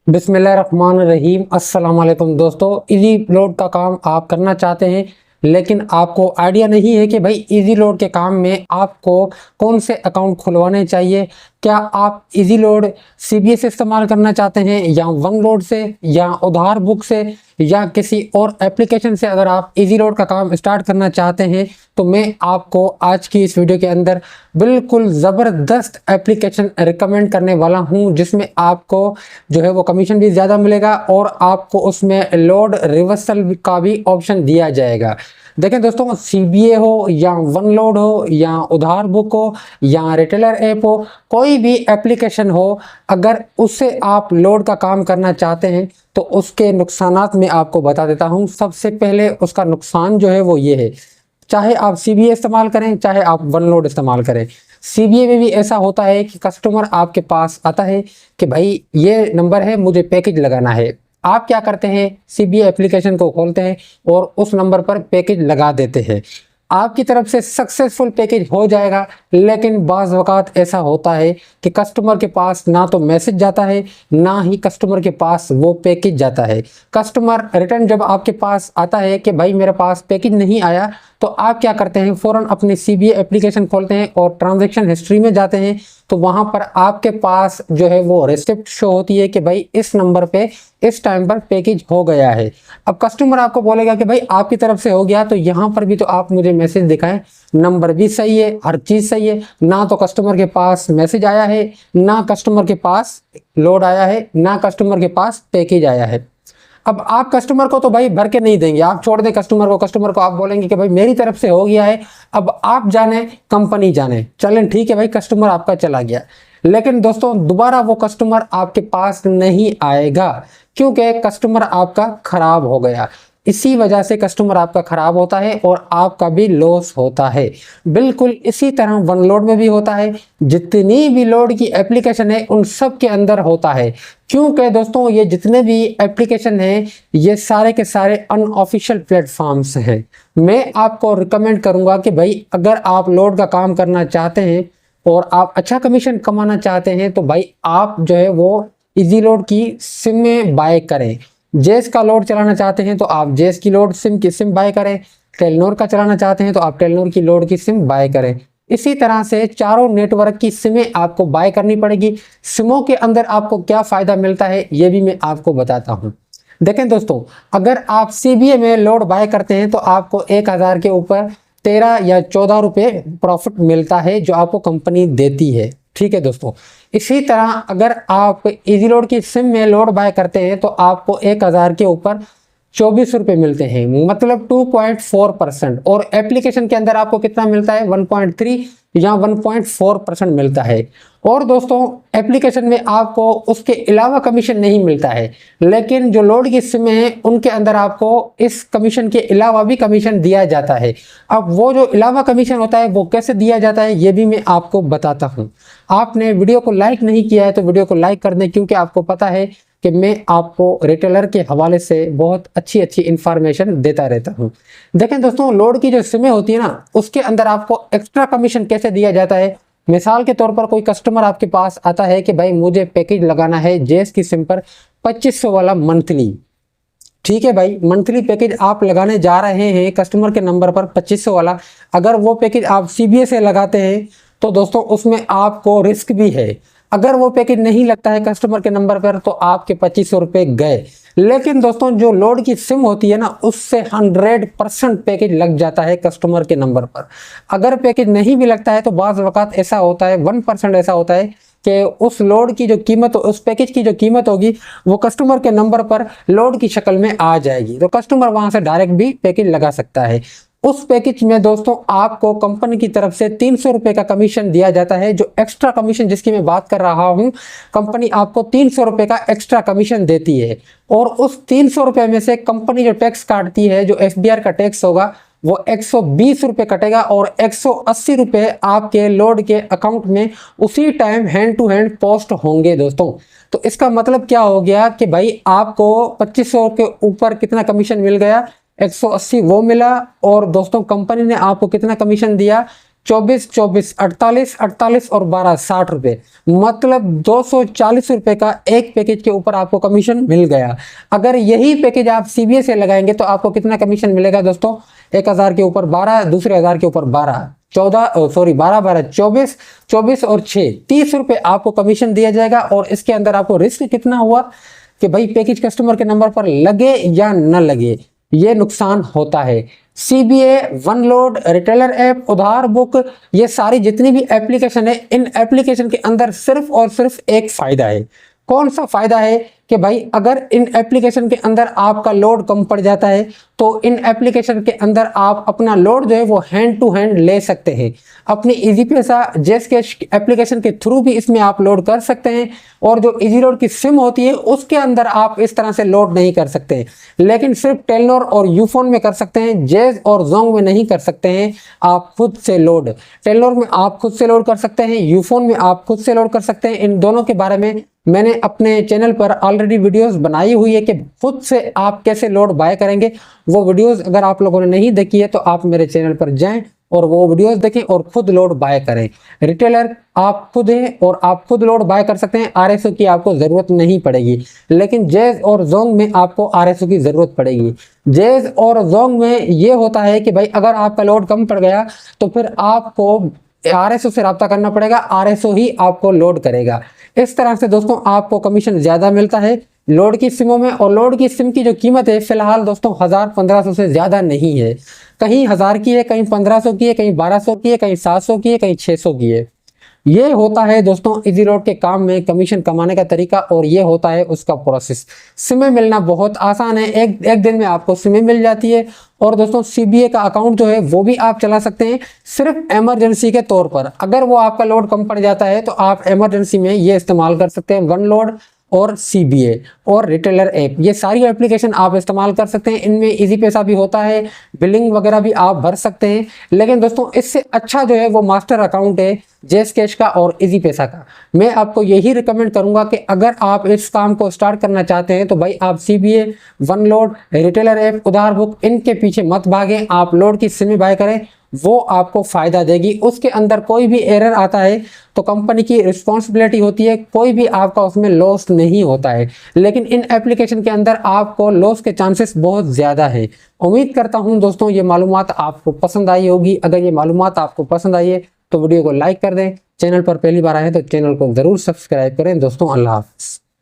बिस्मिल्लाहिर्रहमानिर्रहीम। अस्सलाम वालेकुम दोस्तों, इजी लोड का काम आप करना चाहते हैं लेकिन आपको आइडिया नहीं है कि भाई इजी लोड के काम में आपको कौन से अकाउंट खुलवाने चाहिए। क्या आप इजी लोड सीबीएस इस्तेमाल करना चाहते हैं या वन लोड से या उधार बुक से या किसी और एप्लीकेशन से? अगर आप इजी लोड का काम स्टार्ट करना चाहते हैं तो मैं आपको आज की इस वीडियो के अंदर बिल्कुल ज़बरदस्त एप्लीकेशन रिकमेंड करने वाला हूं, जिसमें आपको जो है वो कमीशन भी ज़्यादा मिलेगा और आपको उसमें लोड रिवर्सल का भी ऑप्शन दिया जाएगा। देखें दोस्तों, सीबीए हो या वन लोड हो या उधार बुक हो या रिटेलर ऐप हो, कोई भी एप्लीकेशन हो, अगर उससे आप लोड का काम करना चाहते हैं तो उसके नुकसानात मैं आपको बता देता हूं। सबसे पहले उसका नुकसान जो है वो ये है, चाहे आप सीबीए इस्तेमाल करें चाहे आप वन लोड इस्तेमाल करें, सीबीए में भी ऐसा होता है कि कस्टमर आपके पास आता है कि भाई ये नंबर है, मुझे पैकेज लगाना है। आप क्या करते हैं, सीबीए एप्लीकेशन को खोलते हैं और उस नंबर पर पैकेज लगा देते हैं। आपकी तरफ से सक्सेसफुल पैकेज हो जाएगा, लेकिन बाज़ वक़ात ऐसा होता है कि कस्टमर के पास ना तो मैसेज जाता है ना ही कस्टमर के पास वो पैकेज जाता है। कस्टमर रिटर्न जब आपके पास आता है कि भाई मेरे पास पैकेज नहीं आया, तो आप क्या करते हैं, फ़ौरन अपनी सीबीए एप्लीकेशन खोलते हैं और ट्रांजैक्शन हिस्ट्री में जाते हैं। तो वहाँ पर आपके पास जो है वो रिसिप्ट शो होती है कि भाई इस नंबर पे इस टाइम पर पैकेज हो गया है। अब कस्टमर आपको बोलेगा कि भाई आपकी तरफ से हो गया, तो यहाँ पर भी तो आप मुझे मैसेज दिखाएं, नंबर भी सही है, हर चीज़ सही है। ना तो कस्टमर के पास मैसेज आया है, ना कस्टमर के पास लोड आया है, ना कस्टमर के पास पैकेज आया है। अब आप कस्टमर को तो भाई भर के नहीं देंगे, आप छोड़ दें कस्टमर को आप बोलेंगे कि भाई मेरी तरफ से हो गया है, अब आप जाने कंपनी जाने। चलें ठीक है भाई, कस्टमर आपका चला गया, लेकिन दोस्तों दोबारा वो कस्टमर आपके पास नहीं आएगा क्योंकि कस्टमर आपका खराब हो गया। इसी वजह से कस्टमर आपका खराब होता है और आपका भी लॉस होता है। बिल्कुल इसी तरह वन लोड में भी होता है, जितनी भी लोड की एप्लीकेशन है उन सब के अंदर होता है। क्योंकि दोस्तों ये जितने भी एप्लीकेशन हैं ये सारे के सारे अनऑफिशियल प्लेटफॉर्म्स हैं। मैं आपको रिकमेंड करूंगा कि भाई अगर आप लोड का काम करना चाहते हैं और आप अच्छा कमीशन कमाना चाहते हैं तो भाई आप जो है वो इजी लोड की सिम में बाय करें। जेस का लोड चलाना चाहते हैं तो आप जेस की लोड सिम की सिम बाय करें। टेलनोर का चलाना चाहते हैं तो आप टेलनोर की लोड की सिम बाय करें। इसी तरह से चारों नेटवर्क की सिमें आपको बाय करनी पड़ेगी। सिमों के अंदर आपको क्या फ़ायदा मिलता है ये भी मैं आपको बताता हूँ। देखें दोस्तों, अगर आप सीबीए में लोड बाय करते हैं तो आपको 1000 के ऊपर 13 या 14 रुपये प्रॉफिट मिलता है जो आपको कंपनी देती है। ठीक है दोस्तों, इसी तरह अगर आप इजी लोड की सिम में लोड बाय करते हैं तो आपको 1000 के ऊपर 24 रुपये मिलते हैं, मतलब 2.4%। और एप्लीकेशन के अंदर आपको कितना मिलता है, 1.3 या 1.4% मिलता है। और दोस्तों एप्लीकेशन में आपको उसके अलावा कमीशन नहीं मिलता है, लेकिन जो लोड की सिमें हैं उनके अंदर आपको इस कमीशन के अलावा भी कमीशन दिया जाता है। अब वो जो अलावा कमीशन होता है वो कैसे दिया जाता है ये भी मैं आपको बताता हूँ। आपने वीडियो को लाइक नहीं किया है तो वीडियो को लाइक कर दें, क्योंकि आपको पता है कि मैं आपको रिटेलर के हवाले से बहुत अच्छी इंफॉर्मेशन देता रहता हूं। देखें दोस्तों, लोड की जो सिमें होती है ना उसके अंदर आपको एक्स्ट्रा कमीशन कैसे दिया जाता है। मिसाल के तौर पर कोई कस्टमर आपके पास आता है कि भाई मुझे पैकेज लगाना है जेस की सिम पर 2500 वाला मंथली। ठीक है भाई, मंथली पैकेज आप लगाने जा रहे हैं कस्टमर के नंबर पर 2500 वाला। अगर वो पैकेज आप सीबीए से लगाते हैं तो दोस्तों उसमें आपको रिस्क भी है। अगर वो पैकेज नहीं लगता है कस्टमर के नंबर पर तो आपके 2500 रुपये गए। लेकिन दोस्तों जो लोड की सिम होती है ना उससे 100% पैकेज लग जाता है कस्टमर के नंबर पर। अगर पैकेज नहीं भी लगता है तो बाज़ वक़्त ऐसा होता है, 1% ऐसा होता है कि उस लोड की जो कीमत, उस पैकेज की जो कीमत होगी वो कस्टमर के नंबर पर लोड की शक्ल में आ जाएगी, तो कस्टमर वहाँ से डायरेक्ट भी पैकेज लगा सकता है। उस पैकेज में दोस्तों आपको कंपनी की तरफ से 300 रुपये का कमीशन दिया जाता है। जो एक्स्ट्रा कमीशन जिसकी मैं बात कर रहा हूं, कंपनी आपको 300 रुपये का एक्स्ट्रा कमीशन देती है। और उस 300 रुपये में से कंपनी जो टैक्स काटती है, जो एफबीआर का टैक्स होगा, वो 120 रुपये कटेगा और 180 रुपये आपके लोड के अकाउंट में उसी time hand to hand post होंगे दोस्तों। तो इसका मतलब क्या हो गया कि भाई आपको 2500 के ऊपर कितना कमीशन मिल गया, 180 वो मिला। और दोस्तों कंपनी ने आपको कितना कमीशन दिया, 24, 24, 48, 48 और 12, 60 रुपये, मतलब 240 रुपये का एक पैकेज के ऊपर आपको कमीशन मिल गया। अगर यही पैकेज आप CBA से लगाएंगे तो आपको कितना कमीशन मिलेगा दोस्तों? 1000 के ऊपर 12, दूसरे 1000 के ऊपर 12, 12, 12, 24, 24 और 6, 30 रुपये आपको कमीशन दिया जाएगा। और इसके अंदर आपको रिस्क कितना हुआ कि भाई पैकेज कस्टमर के नंबर पर लगे या न लगे, ये नुकसान होता है। CBA, वनलोड, रिटेलर ऐप, उधार बुक, ये सारी जितनी भी एप्लीकेशन है, इन एप्लीकेशन के अंदर सिर्फ और सिर्फ एक फायदा है। कौन सा फायदा है कि भाई अगर इन एप्लीकेशन के अंदर आपका लोड कम पड़ जाता है तो इन एप्लीकेशन के अंदर आप अपना लोड जो है वो हैंड टू हैंड ले सकते हैं। अपनी इजी पैसा जैसकैश एप्लीकेशन के थ्रू भी इसमें आप लोड कर सकते हैं। और जो इजी लोड की सिम होती है उसके अंदर आप इस तरह से लोड नहीं कर सकते हैं, लेकिन सिर्फ टेलनॉर और यूफोन में कर सकते हैं, जेज और जोंग में नहीं कर सकते हैं आप खुद से लोड। टेलनॉर में आप खुद से लोड कर सकते हैं, यूफोन में आप खुद से लोड कर सकते हैं। इन दोनों के बारे में मैंने अपने चैनल पर ऑलरेडी वीडियोस बनाई हुई है कि खुद से आप कैसे लोड बाय करेंगे। वो वीडियोस अगर आप लोगों ने नहीं देखी है तो आप मेरे चैनल पर जाएं और वो वीडियोस देखें और खुद लोड बाय करें। रिटेलर आप खुद हैं और आप खुद लोड बाय कर सकते हैं, RSO की आपको ज़रूरत नहीं पड़ेगी। लेकिन जेज और जोंग में आपको RSO की ज़रूरत पड़ेगी। जेज और जोंग में ये होता है कि भाई अगर आपका लोड कम पड़ गया तो फिर आपको RSO से रब्ता करना पड़ेगा, RSO ही आपको लोड करेगा। इस तरह से दोस्तों आपको कमीशन ज़्यादा मिलता है लोड की सिमों में। और लोड की सिम की जो कीमत है फिलहाल दोस्तों 1000-1500 से ज़्यादा नहीं है। कहीं 1000 की है, कहीं 1500 की है, कहीं 1200 की है, कहीं 700 की है, कहीं 600 की है। ये होता है दोस्तों इजी लोड के काम में कमीशन कमाने का तरीका, और ये होता है उसका प्रोसेस। सिमें मिलना बहुत आसान है, एक दिन में आपको सिमें मिल जाती है। और दोस्तों CBA का अकाउंट जो है वो भी आप चला सकते हैं सिर्फ इमरजेंसी के तौर पर। अगर वो आपका लोड कम पड़ जाता है तो आप इमरजेंसी में ये इस्तेमाल कर सकते हैं, वन लोड और CBA और रिटेलर ऐप, ये सारी एप्लीकेशन आप इस्तेमाल कर सकते हैं। इनमें इजी पैसा भी होता है, बिलिंग वगैरह भी आप भर सकते हैं। लेकिन दोस्तों इससे अच्छा जो है वो मास्टर अकाउंट है जैसकैश का और इजी पैसा का। मैं आपको यही रिकमेंड करूंगा कि अगर आप इस काम को स्टार्ट करना चाहते हैं तो भाई आप CBA, one load, retailer app, उधार बुक, इनके पीछे मत भागें। आप लोड की सिम बाय करें, वो आपको फायदा देगी। उसके अंदर कोई भी एरर आता है तो कंपनी की रिस्पॉन्सिबिलिटी होती है, कोई भी आपका उसमें लॉस नहीं होता है। लेकिन इन एप्लीकेशन के अंदर आपको लॉस के चांसेस बहुत ज़्यादा है। उम्मीद करता हूं दोस्तों ये मालूमात आपको पसंद आई होगी। अगर ये मालूमात आपको पसंद आई है तो वीडियो को लाइक कर दें, चैनल पर पहली बार आए तो चैनल को ज़रूर सब्सक्राइब करें दोस्तों। अल्लाह हाफ़िज़।